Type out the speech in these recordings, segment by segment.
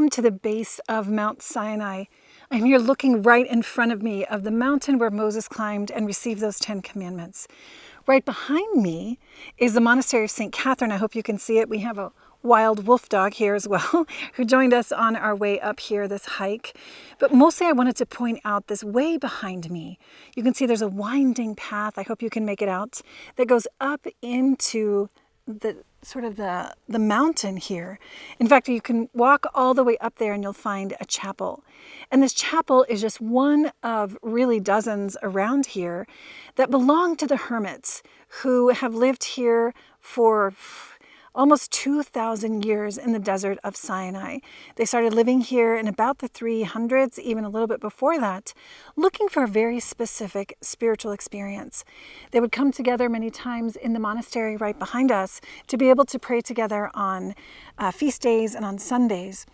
welcome to the base of Mount Sinai. I'm here looking right in front of me of the mountain where Moses climbed and received those 10 commandments. Right behind me is the monastery of St. Catherine. I hope you can see it. We have a wild wolf dog here as well who joined us on our way up here, this hike. But mostly I wanted to point out this way behind me. You can see there's a winding path, I hope you can make it out, that goes up into the mountain here. In fact, you can walk all the way up there and you'll find a chapel. And this chapel is just one of really dozens around here that belong to the hermits who have lived here for almost 2,000 years in the desert of Sinai. They started living here in about the 300s, even a little bit before that, looking for a very specific spiritual experience. They would come together many times in the monastery right behind us to be able to pray together on feast days and on Sundays.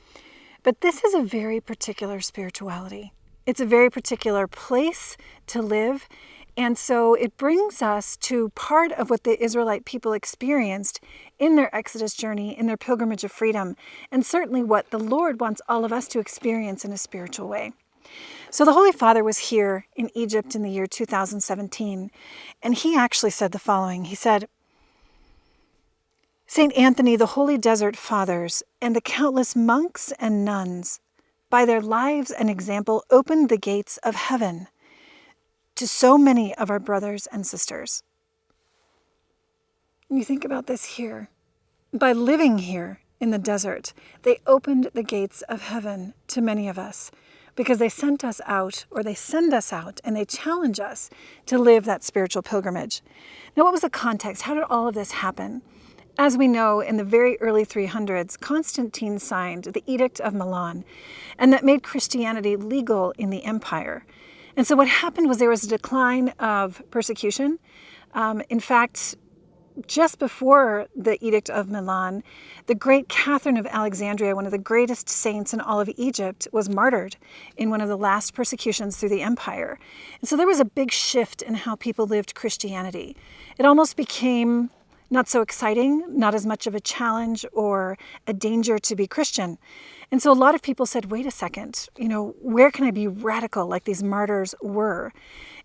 But this is a very particular spirituality. It's a very particular place to live. And so it brings us to part of what the Israelite people experienced in their Exodus journey, in their pilgrimage of freedom, and certainly what the Lord wants all of us to experience in a spiritual way. So the Holy Father was here in Egypt in the year 2017, and he actually said the following. He said, "St. Anthony, the Holy Desert Fathers, and the countless monks and nuns, by their lives and example, opened the gates of heaven to so many of our brothers and sisters." You think about this here. By living here in the desert, they opened the gates of heaven to many of us because they sent us out, or they send us out, and they challenge us to live that spiritual pilgrimage. Now, what was the context? How did all of this happen? As we know, in the very early 300s, Constantine signed the Edict of Milan, and that made Christianity legal in the empire. And so what happened was there was a decline of persecution. In fact, just before the Edict of Milan, the great Catherine of Alexandria, one of the greatest saints in all of Egypt, was martyred in one of the last persecutions through the empire. And so there was a big shift in how people lived Christianity. It almost became not so exciting, not as much of a challenge or a danger to be Christian. And so a lot of people said, wait a second, where can I be radical like these martyrs were?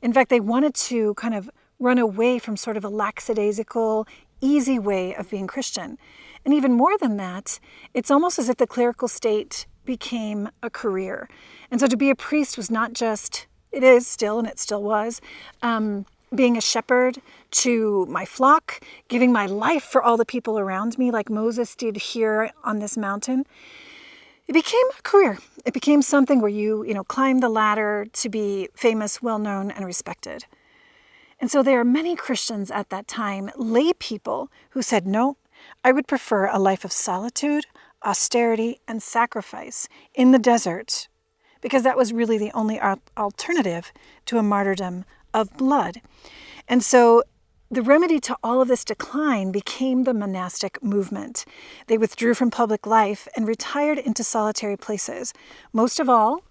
In fact, they wanted to kind of run away from sort of a lackadaisical, easy way of being Christian. And even more than that, it's almost as if the clerical state became a career. And so to be a priest was not just, it is still, and it still was, being a shepherd to my flock, giving my life for all the people around me like Moses did here on this mountain. It became a career. It became something where you climb the ladder to be famous, well-known, and respected. And so there are many Christians at that time, lay people, who said, no, I would prefer a life of solitude, austerity, and sacrifice in the desert, because that was really the only alternative to a martyrdom of blood. And so the remedy to all of this decline became the monastic movement. They withdrew from public life and retired into solitary places, most of all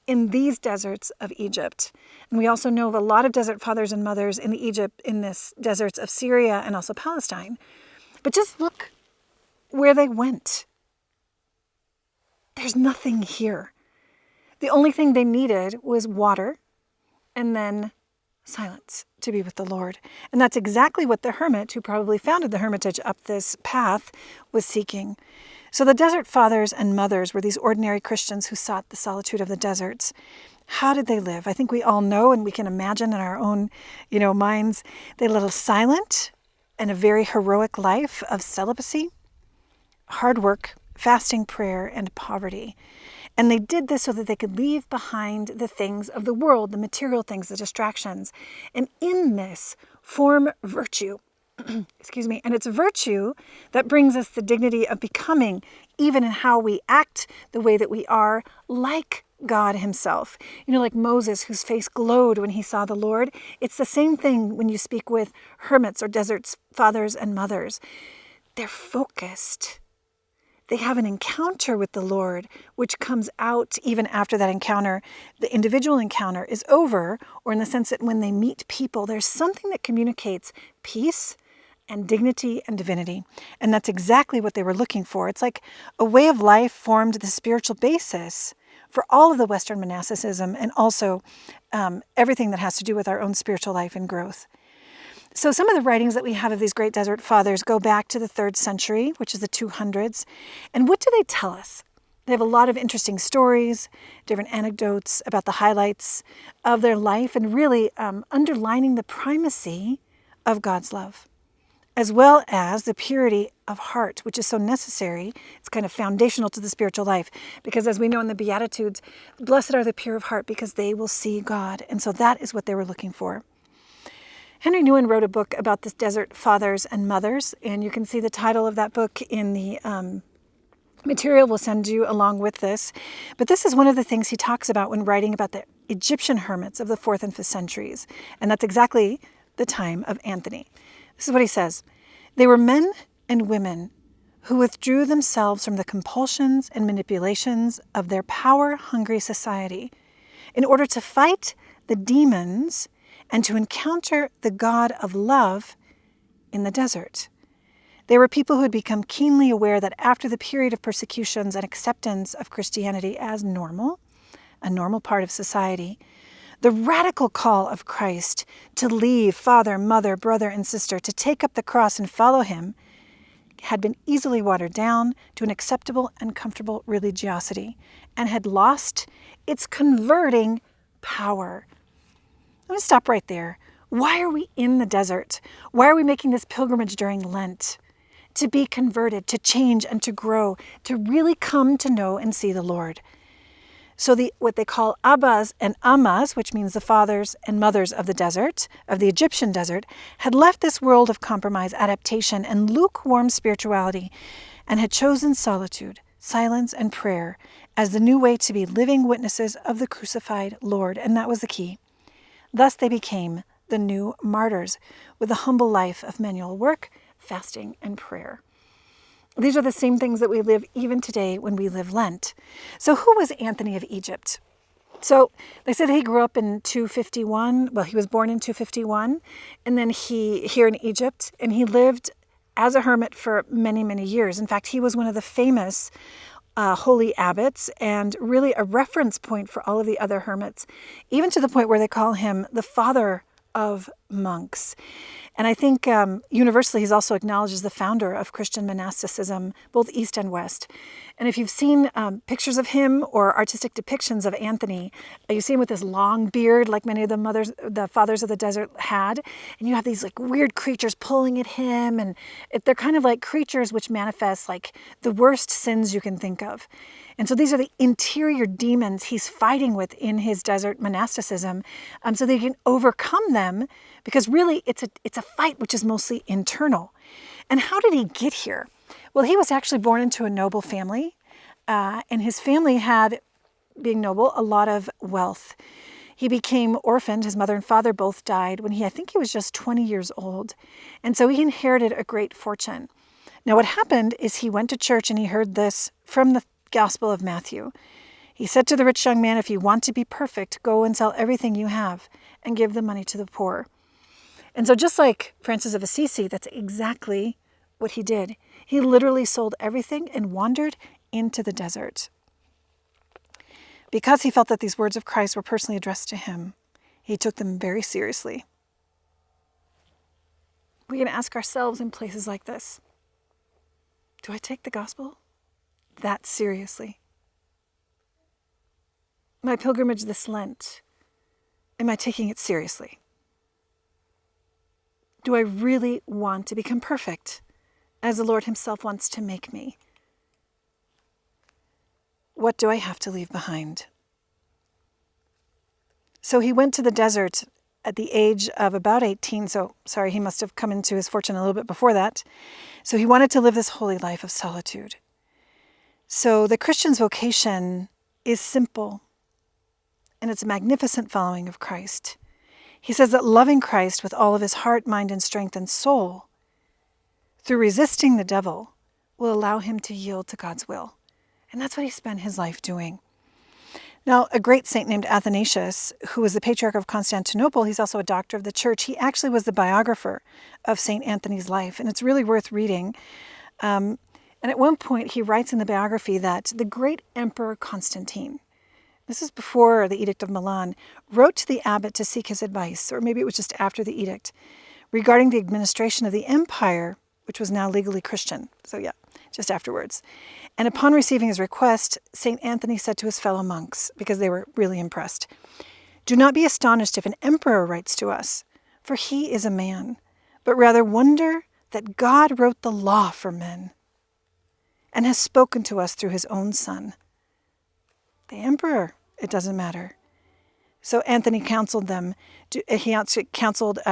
in these deserts of Egypt. And we also know of a lot of desert fathers and mothers in this deserts of Syria and also Palestine. But just look where they went. There's nothing here. The only thing they needed was water and then silence to be with the Lord. And that's exactly what the hermit, who probably founded the hermitage up this path, was seeking. So the desert fathers and mothers were these ordinary Christians who sought the solitude of the deserts. How did they live? I think we all know, and we can imagine in our own, minds. They led a silent and a very heroic life of celibacy, hard work, fasting, prayer, and poverty. And they did this so that they could leave behind the things of the world, the material things, the distractions, and in this form virtue. Excuse me. And it's virtue that brings us the dignity of becoming, even in how we act, the way that we are, like God himself. Like Moses, whose face glowed when he saw the Lord. It's the same thing when you speak with hermits or desert fathers and mothers. They're focused. They have an encounter with the Lord, which comes out even after that encounter. The individual encounter is over, or in the sense that when they meet people, there's something that communicates peace and dignity and divinity. And that's exactly what they were looking for. It's like a way of life formed the spiritual basis for all of the Western monasticism and also everything that has to do with our own spiritual life and growth. So some of the writings that we have of these great desert fathers go back to the 3rd century, which is the 200s. And what do they tell us? They have a lot of interesting stories, different anecdotes about the highlights of their life and really underlining the primacy of God's love, as well as the purity of heart, which is so necessary. It's kind of foundational to the spiritual life because as we know in the Beatitudes, blessed are the pure of heart because they will see God. And so that is what they were looking for. Henry Nouwen wrote a book about the desert fathers and mothers, and you can see the title of that book in the material we'll send you along with this. But this is one of the things he talks about when writing about the Egyptian hermits of the 4th and 5th centuries. And that's exactly the time of Anthony. This is what he says. They were men and women who withdrew themselves from the compulsions and manipulations of their power-hungry society in order to fight the demons and to encounter the God of love in the desert. They were people who had become keenly aware that after the period of persecutions and acceptance of Christianity as normal, a normal part of society, the radical call of Christ to leave father, mother, brother, and sister, to take up the cross and follow him, had been easily watered down to an acceptable and comfortable religiosity and had lost its converting power. I'm going to stop right there. Why are we in the desert? Why are we making this pilgrimage during Lent? To be converted, to change and to grow, to really come to know and see the Lord. So what they call Abbas and Ammas, which means the fathers and mothers of the desert, of the Egyptian desert, had left this world of compromise, adaptation, and lukewarm spirituality, and had chosen solitude, silence, and prayer as the new way to be living witnesses of the crucified Lord, and that was the key. Thus they became the new martyrs, with a humble life of manual work, fasting, and prayer. These are the same things that we live even today when we live Lent. So who was Anthony of Egypt? So they said he grew up in 251. Well, he was born in 251, and then here in Egypt, and he lived as a hermit for many, many years. In fact, he was one of the famous holy abbots and really a reference point for all of the other hermits, even to the point where they call him the father of monks. And I think universally he's also acknowledged as the founder of Christian monasticism, both East and West. And if you've seen pictures of him or artistic depictions of Anthony, you see him with this long beard like many of the fathers of the desert had. And you have these like weird creatures pulling at him. And they're kind of like creatures which manifest like the worst sins you can think of. And so these are the interior demons he's fighting with in his desert monasticism so they can overcome them, because really it's a fight which is mostly internal. And how did he get here? Well, he was actually born into a noble family, and his family had, being noble, a lot of wealth. He became orphaned. His mother and father both died when I think he was just 20 years old. And so he inherited a great fortune. Now what happened is he went to church and he heard this from the Gospel of Matthew. He said to the rich young man, if you want to be perfect, go and sell everything you have and give the money to the poor. And so just like Francis of Assisi, that's exactly what he did. He literally sold everything and wandered into the desert. Because he felt that these words of Christ were personally addressed to him, he took them very seriously. We can ask ourselves in places like this, do I take the gospel that seriously? My pilgrimage this Lent, am I taking it seriously? Do I really want to become perfect as the Lord himself wants to make me? What do I have to leave behind? So he went to the desert at the age of about 18. He must have come into his fortune a little bit before that. So he wanted to live this holy life of solitude. So the Christian's vocation is simple, and it's a magnificent following of Christ. He says that loving Christ with all of his heart, mind, and strength and soul, through resisting the devil, will allow him to yield to God's will. And that's what he spent his life doing. Now, a great saint named Athanasius, who was the Patriarch of Constantinople, he's also a doctor of the church. He actually was the biographer of St. Anthony's life, and it's really worth reading. And at one point, he writes in the biography that the great Emperor Constantine, this is before the Edict of Milan, wrote to the abbot to seek his advice, or maybe it was just after the edict, regarding the administration of the empire, which was now legally Christian. So yeah, just afterwards. And upon receiving his request, St. Anthony said to his fellow monks, because they were really impressed, "Do not be astonished if an emperor writes to us, for he is a man, but rather wonder that God wrote the law for men and has spoken to us through his own Son." The emperor, it doesn't matter. So Anthony counseled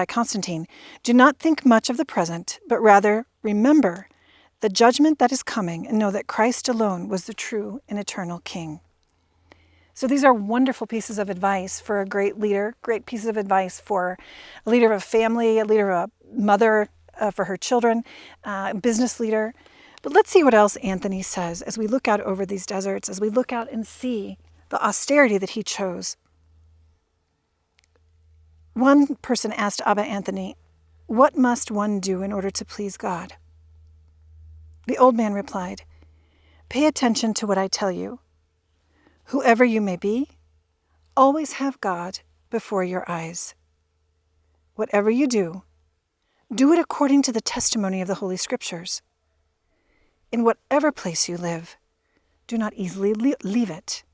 Constantine, "Do not think much of the present, but rather remember the judgment that is coming, and know that Christ alone was the true and eternal King." So these are wonderful pieces of advice for a great leader, great pieces of advice for a leader of a family, a leader of a mother for her children, a business leader. But let's see what else Anthony says as we look out over these deserts, as we look out and see the austerity that he chose. One person asked Abba Anthony, "What must one do in order to please God?" The old man replied, "Pay attention to what I tell you. Whoever you may be, always have God before your eyes. Whatever you do, do it according to the testimony of the Holy Scriptures. In whatever place you live, do not easily leave it.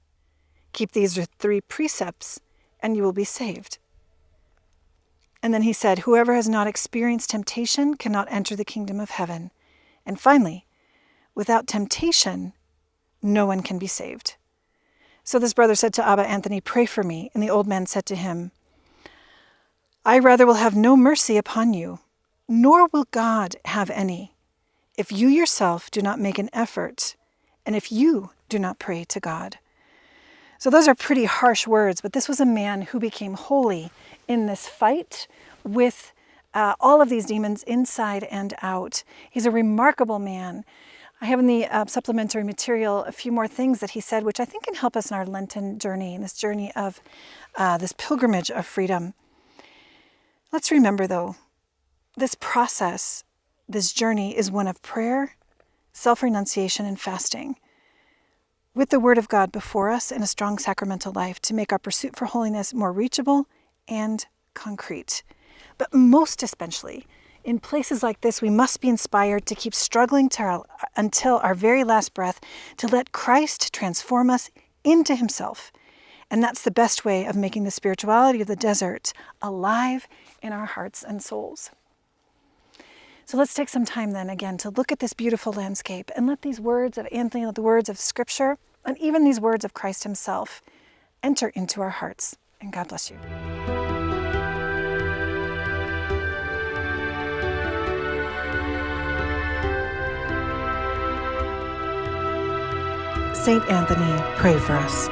Keep these 3 precepts, and you will be saved." And then he said, "Whoever has not experienced temptation cannot enter the kingdom of heaven." And finally, without temptation, no one can be saved. So this brother said to Abba Anthony, "Pray for me." And the old man said to him, "I rather will have no mercy upon you, nor will God have any, if you yourself do not make an effort, and if you do not pray to God." So those are pretty harsh words, but this was a man who became holy in this fight with all of these demons inside and out. He's a remarkable man. I have in the supplementary material a few more things that he said, which I think can help us in our Lenten journey, in this journey of this pilgrimage of freedom. Let's remember, though, this process, this journey is one of prayer, self-renunciation, and fasting, with the Word of God before us and a strong sacramental life to make our pursuit for holiness more reachable and concrete. But most especially, in places like this, we must be inspired to keep struggling until our very last breath, to let Christ transform us into himself. And that's the best way of making the spirituality of the desert alive in our hearts and souls. So let's take some time then again to look at this beautiful landscape and let these words of Anthony, let the words of Scripture, and even these words of Christ himself enter into our hearts. And God bless you. Saint Anthony, pray for us.